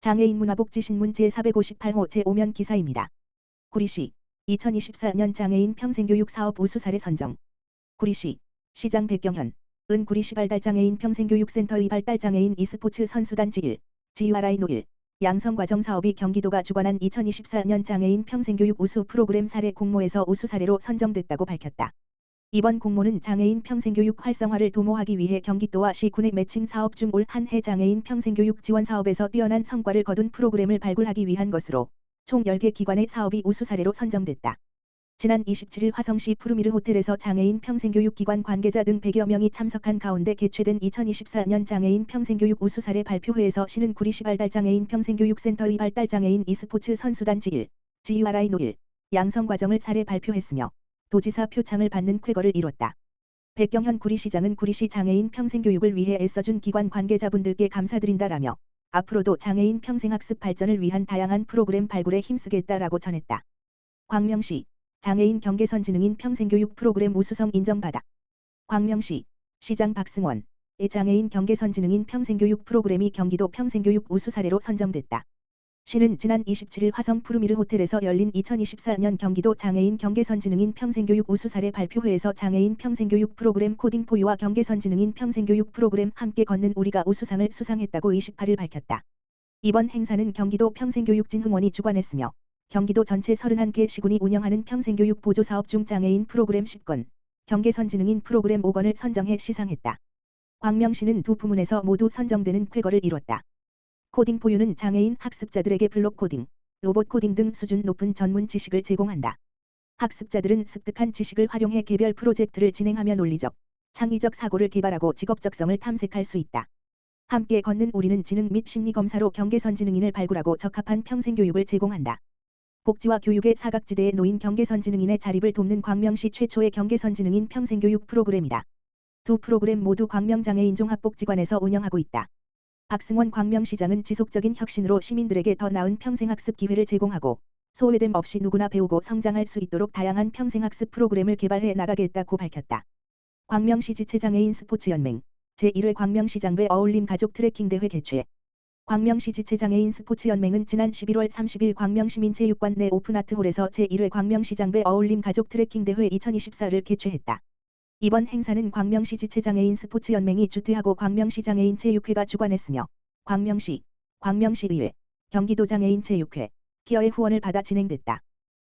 장애인 문화복지신문 제458호 제5면 기사입니다. 구리시 2024년 장애인 평생교육 사업 우수 사례 선정. 구리시 시장 백경현 은 구리시 발달장애인 평생교육센터의 발달장애인 e스포츠 선수단지 1 GURI-1 양성과정 사업이 경기도가 주관한 2024년 장애인 평생교육 우수 프로그램 사례 공모에서 우수 사례로 선정됐다고 밝혔다. 이번 공모는 장애인 평생교육 활성화를 도모하기 위해 경기도와 시군의 매칭 사업 중 올 한 해 장애인 평생교육 지원 사업에서 뛰어난 성과를 거둔 프로그램을 발굴하기 위한 것으로 총 10개 기관의 사업이 우수 사례로 선정됐다. 지난 27일 화성시 푸르미르 호텔에서 장애인 평생교육기관 관계자 등 100여 명이 참석한 가운데 개최된 2024년 장애인 평생교육 우수 사례 발표회에서 시는 구리시 발달장애인 평생교육센터의 발달장애인 e스포츠 선수단지 1 GURI-1 양성과정을 사례 발표했으며 도지사 표창을 받는 쾌거를 이뤘다. 백경현 구리시장은 구리시 장애인 평생교육을 위해 애써준 기관 관계자분들께 감사드린다라며 앞으로도 장애인 평생학습 발전을 위한 다양한 프로그램 발굴에 힘쓰겠다라고 전했다. 광명시 장애인 경계선지능인 평생교육 프로그램 우수성 인정받아. 광명시 시장 박승원의 장애인 경계선지능인 평생교육 프로그램이 경기도 평생교육 우수 사례로 선정됐다. 시는 지난 27일 화성 푸르미르 호텔에서 열린 2024년 경기도 장애인 경계선지능인 평생교육 우수 사례 발표회에서 장애인 평생교육 프로그램 코딩포유와 경계선지능인 평생교육 프로그램 함께 걷는 우리가 우수상을 수상했다고 28일 밝혔다. 이번 행사는 경기도 평생교육진흥원이 주관했으며 경기도 전체 31개 시군이 운영하는 평생교육 보조사업 중 장애인 프로그램 10건, 경계선지능인 프로그램 5건을 선정해 시상했다. 광명시는 두 부문에서 모두 선정되는 쾌거를 이뤘다. 코딩포유는 장애인 학습자들에게 블록 코딩, 로봇 코딩 등 수준 높은 전문 지식을 제공한다. 학습자들은 습득한 지식을 활용해 개별 프로젝트를 진행하며 논리적, 창의적 사고를 개발하고 직업적성을 탐색할 수 있다. 함께 걷는 우리는 지능 및 심리검사로 경계선지능인을 발굴하고 적합한 평생교육을 제공한다. 복지와 교육의 사각지대에 놓인 경계선지능인의 자립을 돕는 광명시 최초의 경계선지능인 평생교육 프로그램이다. 두 프로그램 모두 광명장애인 종합복지관에서 운영하고 있다. 박승원 광명시장은 지속적인 혁신으로 시민들에게 더 나은 평생학습 기회를 제공하고 소외됨 없이 누구나 배우고 성장할 수 있도록 다양한 평생학습 프로그램을 개발해 나가겠다고 밝혔다. 광명시 지체장애인 스포츠연맹 제1회 광명시장배 어울림 가족 트레킹 대회 개최. 광명시 지체장애인 스포츠연맹은 지난 11월 30일 광명시민체육관 내 오픈아트홀에서 제1회 광명시장배 어울림 가족 트레킹 대회 2024를 개최했다. 이번 행사는 광명시 지체장애인 스포츠연맹이 주최하고 광명시 장애인 체육회가 주관했으며 광명시, 광명시의회, 경기도 장애인 체육회, 기어의 후원을 받아 진행됐다.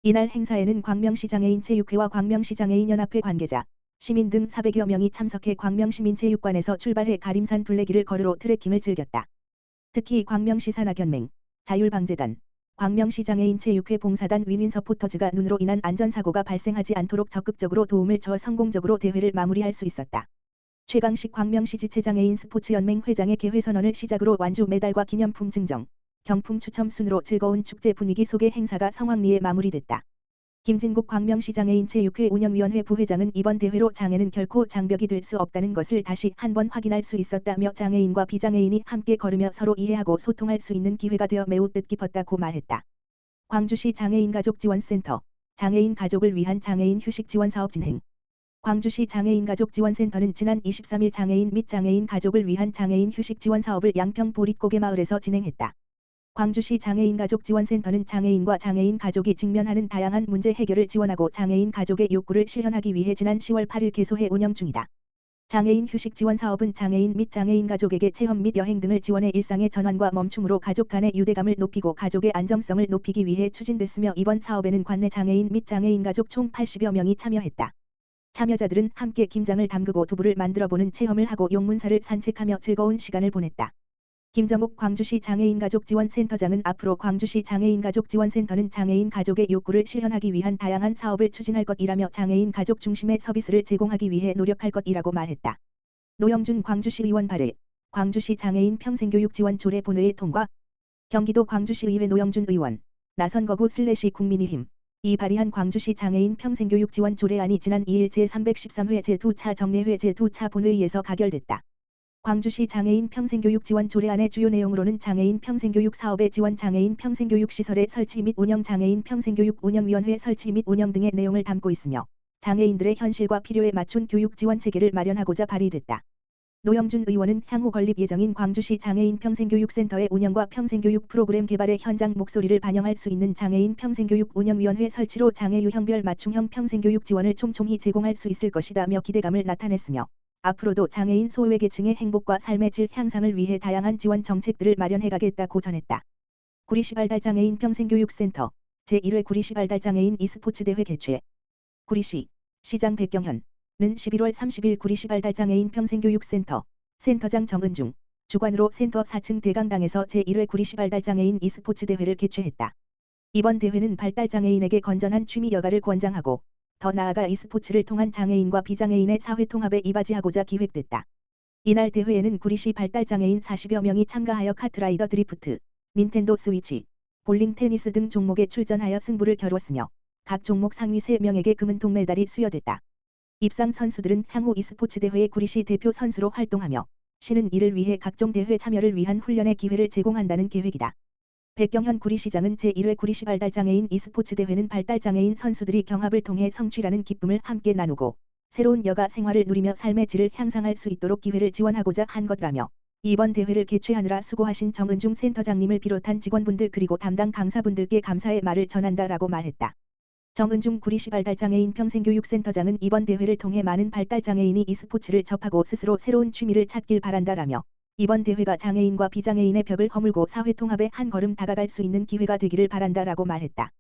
이날 행사에는 광명시 장애인 체육회와 광명시 장애인 연합회 관계자, 시민 등 400여 명이 참석해 광명시민체육관에서 출발해 가림산 둘레길을 걸으러 트레킹을 즐겼다. 특히 광명시 산악연맹, 자율방재단, 광명시 장애인 체육회 봉사단 윈윈 서포터즈가 눈으로 인한 안전사고가 발생하지 않도록 적극적으로 도움을 줘 성공적으로 대회를 마무리할 수 있었다. 최강식 광명시 지체장애인 스포츠연맹 회장의 개회선언을 시작으로 완주 메달과 기념품 증정, 경품 추첨 순으로 즐거운 축제 분위기 속의 행사가 성황리에 마무리됐다. 김진국 광명시 장애인 체육회 운영위원회 부회장은 이번 대회로 장애는 결코 장벽이 될 수 없다는 것을 다시 한번 확인할 수 있었다며 장애인과 비장애인이 함께 걸으며 서로 이해하고 소통할 수 있는 기회가 되어 매우 뜻깊었다고 말했다. 광주시 장애인가족지원센터 장애인 가족을 위한 장애인 휴식 지원 사업 진행. 광주시 장애인가족지원센터는 지난 23일 장애인 및 장애인 가족을 위한 장애인 휴식 지원 사업을 양평 보릿고개마을에서 진행했다. 광주시 장애인가족지원센터는 장애인과 장애인 가족이 직면하는 다양한 문제 해결을 지원하고 장애인 가족의 욕구를 실현하기 위해 지난 10월 8일 개소해 운영 중이다. 장애인 휴식 지원 사업은 장애인 및 장애인 가족에게 체험 및 여행 등을 지원해 일상의 전환과 멈춤으로 가족 간의 유대감을 높이고 가족의 안정성을 높이기 위해 추진됐으며 이번 사업에는 관내 장애인 및 장애인 가족 총 80여 명이 참여했다. 참여자들은 함께 김장을 담그고 두부를 만들어보는 체험을 하고 용문사를 산책하며 즐거운 시간을 보냈다. 김정욱 광주시 장애인가족지원센터장은 앞으로 광주시 장애인가족지원센터는 장애인 가족의 욕구를 실현하기 위한 다양한 사업을 추진할 것이라며 장애인 가족 중심의 서비스를 제공하기 위해 노력할 것이라고 말했다. 노영준 광주시 의원 발의, 광주시 장애인 평생교육 지원 조례 본회의 통과. 경기도 광주시의회 노영준 의원, 나선거구 국민의힘 이 발의한 광주시 장애인 평생교육 지원 조례안이 지난 2일 제313회 제2차 정례회 제2차 본회의에서 가결됐다. 광주시 장애인 평생교육 지원 조례안의 주요 내용으로는 장애인 평생교육 사업의 지원, 장애인 평생교육 시설의 설치 및 운영, 장애인 평생교육 운영위원회 설치 및 운영 등의 내용을 담고 있으며 장애인들의 현실과 필요에 맞춘 교육 지원 체계를 마련하고자 발의됐다. 노영준 의원은 향후 건립 예정인 광주시 장애인 평생교육센터의 운영과 평생교육 프로그램 개발의 현장 목소리를 반영할 수 있는 장애인 평생교육 운영위원회 설치로 장애 유형별 맞춤형 평생교육 지원을 촘촘히 제공할 수 있을 것이다며 기대감을 나타냈으며 앞으로도 장애인 소외계층의 행복과 삶의 질 향상을 위해 다양한 지원 정책들을 마련해가겠다고 전했다. 구리시 발달장애인 평생교육센터 제1회 구리시 발달장애인 e스포츠대회 개최. 구리시 시장 백경현은 11월 30일 구리시 발달장애인 평생교육센터 센터장 정은중 주관으로 센터 4층 대강당에서 제1회 구리시 발달장애인 e스포츠대회를 개최했다. 이번 대회는 발달장애인에게 건전한 취미 여가를 권장하고 더 나아가 e스포츠를 통한 장애인과 비장애인의 사회통합에 이바지하고자 기획됐다. 이날 대회에는 구리시 발달장애인 40여 명이 참가하여 카트라이더 드리프트, 닌텐도 스위치, 볼링 테니스 등 종목에 출전하여 승부를 겨뤘으며 각 종목 상위 3명에게 금은 동메달이 수여됐다. 입상 선수들은 향후 e스포츠 대회의 구리시 대표 선수로 활동하며 시는 이를 위해 각종 대회 참여를 위한 훈련의 기회를 제공한다는 계획이다. 백경현 구리시장은 제1회 구리시 발달장애인 e스포츠 대회는 발달장애인 선수들이 경합을 통해 성취라는 기쁨을 함께 나누고 새로운 여가 생활을 누리며 삶의 질을 향상할 수 있도록 기회를 지원하고자 한 것이라며 이번 대회를 개최하느라 수고하신 정은중 센터장님을 비롯한 직원분들 그리고 담당 강사분들께 감사의 말을 전한다라고 말했다. 정은중 구리시 발달장애인 평생교육센터장은 이번 대회를 통해 많은 발달장애인이 e스포츠를 접하고 스스로 새로운 취미를 찾길 바란다라며 이번 대회가 장애인과 비장애인의 벽을 허물고 사회통합에 한 걸음 다가갈 수 있는 기회가 되기를 바란다라고 말했다.